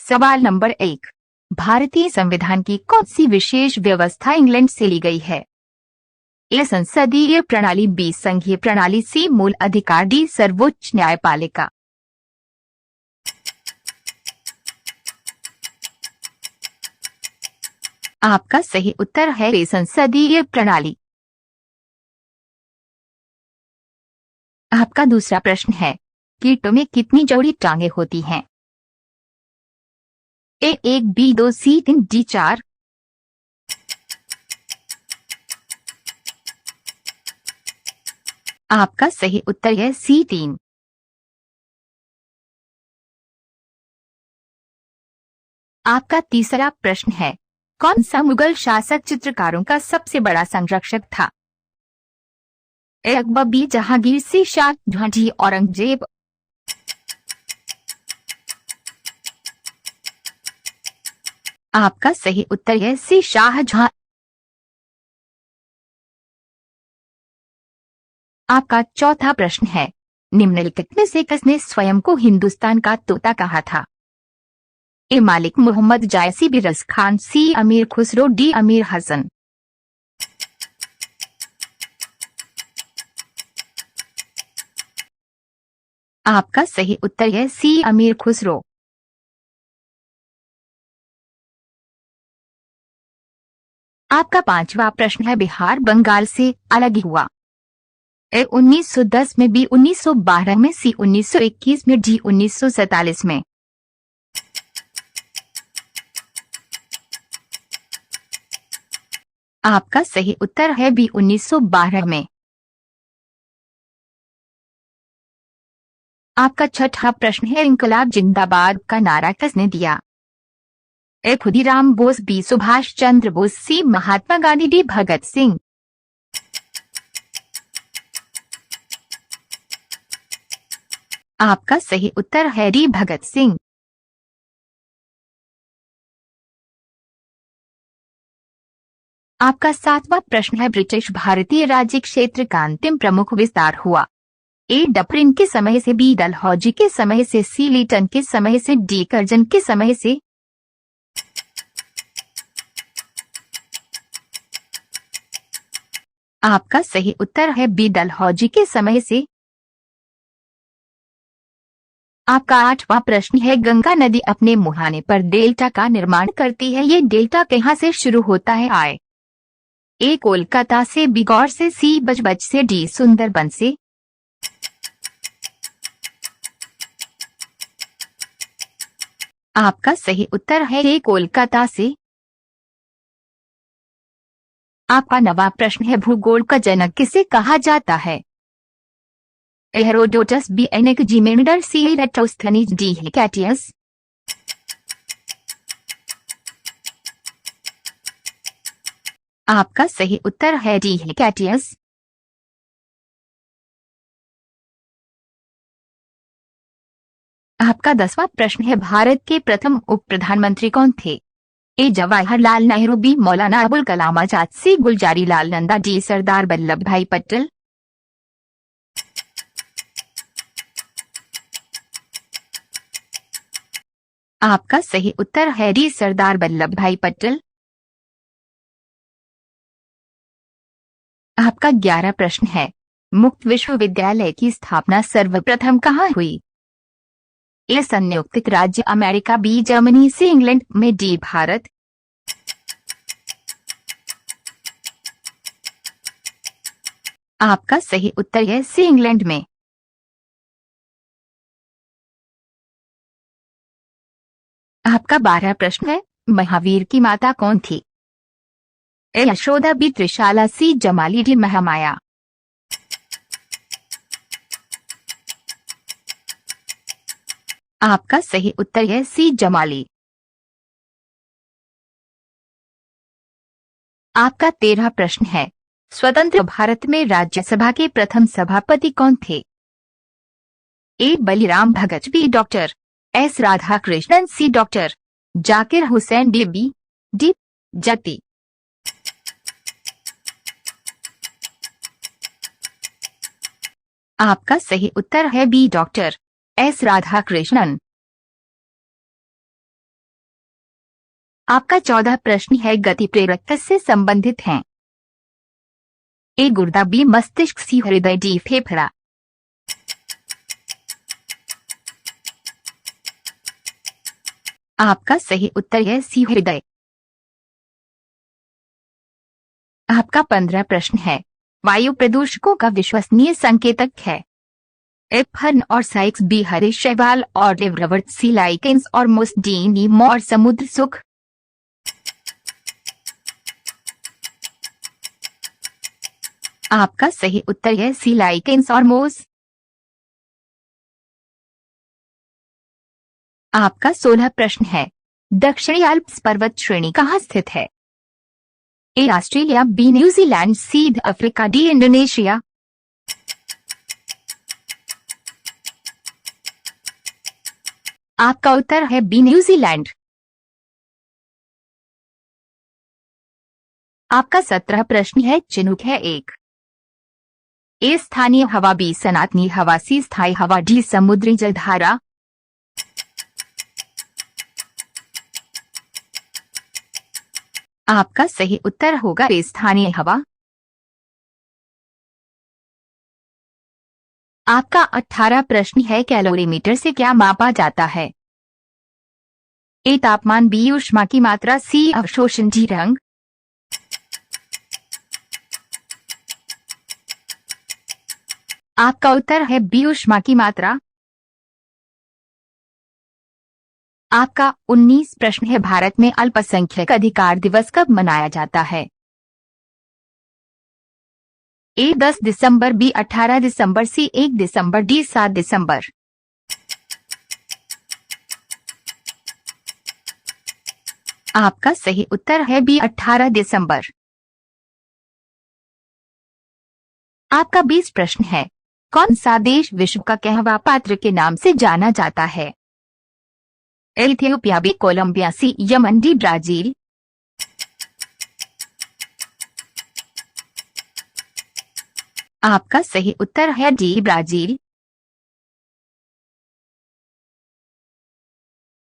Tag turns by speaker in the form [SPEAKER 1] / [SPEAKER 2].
[SPEAKER 1] सवाल नंबर 1। भारतीय संविधान की कौन सी विशेष व्यवस्था इंग्लैंड से ली गई है? ए संसदीय प्रणाली, बी संघीय प्रणाली, सी मूल अधिकार, डी सर्वोच्च न्यायपालिका। आपका सही उत्तर है ए संसदीय प्रणाली। आपका दूसरा प्रश्न है, कीटों में कितनी जोड़ी टांगे होती हैं? ए 1, बी 2, सी 3, डी 4। आपका सही उत्तर है सी 3। आपका तीसरा प्रश्न है, कौन सा मुगल शासक चित्रकारों का सबसे बड़ा संरक्षक था? ए अकबर, बी जहांगीर, सी शाहजहां, डी औरंगजेब। आपका सही उत्तर है सी शाहजहां। आपका चौथा प्रश्न है, निम्नलिखित में से किसने स्वयं को हिंदुस्तान का तोता कहा था? ए मालिक मोहम्मद जायसी, बी रस खान, सी अमीर खुसरो, डी अमीर हसन। आपका सही उत्तर है सी अमीर खुसरो। आपका पांचवा प्रश्न है, बिहार बंगाल से अलग हुआ? ए 1910 में, बी 1912 में, सी 1921 में, डी 1947 में। आपका सही उत्तर है बी 1912 में। आपका छठा प्रश्न है, इंकलाब जिंदाबाद का नारा किसने दिया? ए खुदीराम बोस, बी सुभाष चंद्र बोस, सी महात्मा गांधी, डी भगत सिंह। आपका सही उत्तर है डी भगत सिंह। आपका सातवां प्रश्न है, ब्रिटिश भारतीय राज्य क्षेत्र का अंतिम प्रमुख विस्तार हुआ? ए डफरिन के समय से, बी डलहौजी के समय से, सी लीटन के समय से, डी कर्जन के समय से। आपका सही उत्तर है बी डलहौजी के समय से। आपका आठवां प्रश्न है, गंगा नदी अपने मुहाने पर डेल्टा का निर्माण करती है, ये डेल्टा कहाँ से शुरू होता है? आए ए कोलकाता से, बी गौर से, सी बजबज से, डी सुंदरबन से। आपका सही उत्तर है ए कोलकाता से। आपका नवा प्रश्न है, भूगोल का जनक किसे कहा जाता है? ए हेरोडोटस, बी एनेक्जिमेंडर, सी एराटोस्थनीज, डी हेकेटियस। आपका सही उत्तर है डी हेकेटियस। आपका 10वां प्रश्न है, भारत के प्रथम उप प्रधानमंत्री कौन थे? ए जवाहरलाल नेहरू, बी मौलाना अबुल कलाम आजाद, सी गुलजारी लाल नंदा, डी सरदार वल्लभ भाई पटेल। आपका सही उत्तर है डी सरदार वल्लभ भाई पटेल। आपका 11वां प्रश्न है, मुक्त विश्वविद्यालय की स्थापना सर्वप्रथम कहाँ हुई? ए संयुक्त राज्य America, B Germany, C England में, डी भारत। आपका सही उत्तर है सी इंग्लैंड में। आपका 12वां प्रश्न है, महावीर की माता कौन थी? ए यशोदा, बी त्रिशाला, सी जमाली, डी महामाया। आपका सही उत्तर है सी जमाली। आपका 13वां प्रश्न है, स्वतंत्र भारत में राज्यसभा के प्रथम सभापति कौन थे? ए बलिराम भगत, बी डॉक्टर एस राधाकृष्णन, सी डॉक्टर जाकिर हुसैन, डी जति। आपका सही उत्तर है बी डॉक्टर एस राधाकृष्णन। आपका 14 प्रश्न है, गति प्रेरक किससे संबंधित हैं? ए गुर्दा, बी मस्तिष्क, सी हृदय, डी फेफड़ा। आपका सही उत्तर है सी हृदय। आपका 15 प्रश्न है, वायु प्रदूषकों का विश्वसनीय संकेतक है? ए फर्न और साइक्स, बी हरीश शैवाल और लिवरवर्ट, सी लाइकेंस और मोस, डी नीम और समुद्र सुख। आपका सही उत्तर है सी लाइकेंस और मोस। आपका 16 प्रश्न है, दक्षिणी अल्प्स पर्वत श्रेणी कहाँ स्थित है? A Australia, B New Zealand, C Africa, D Indonesia. आपका उत्तर है बी न्यूजीलैंड। आपका 17 प्रश्न है, चिनुक है एक? ए स्थानीय हवा, बी सनातनी हवा, सी स्थायी हवा, डी समुद्री जलधारा। आपका सही उत्तर होगा ए स्थानीय हवा। आपका 18 प्रश्न है, कैलोरीमीटर से क्या मापा जाता है? ए तापमान, बी ऊष्मा की मात्रा, सी अवशोषण, डी रंग। आपका उत्तर है बी ऊष्मा की मात्रा। आपका 19 प्रश्न है, भारत में अल्पसंख्यक अधिकार दिवस कब मनाया जाता है? ए 10 दिसंबर, बी 18 दिसंबर, सी 1 दिसंबर, डी 7 दिसंबर। आपका सही उत्तर है बी 18 दिसंबर। आपका 20 प्रश्न है, कौन सा देश विश्व का कहवा पात्र के नाम से जाना जाता है? इथियोपिया, बी कोलंबिया, सी यमन, डी ब्राजील। आपका सही उत्तर है डी ब्राजील।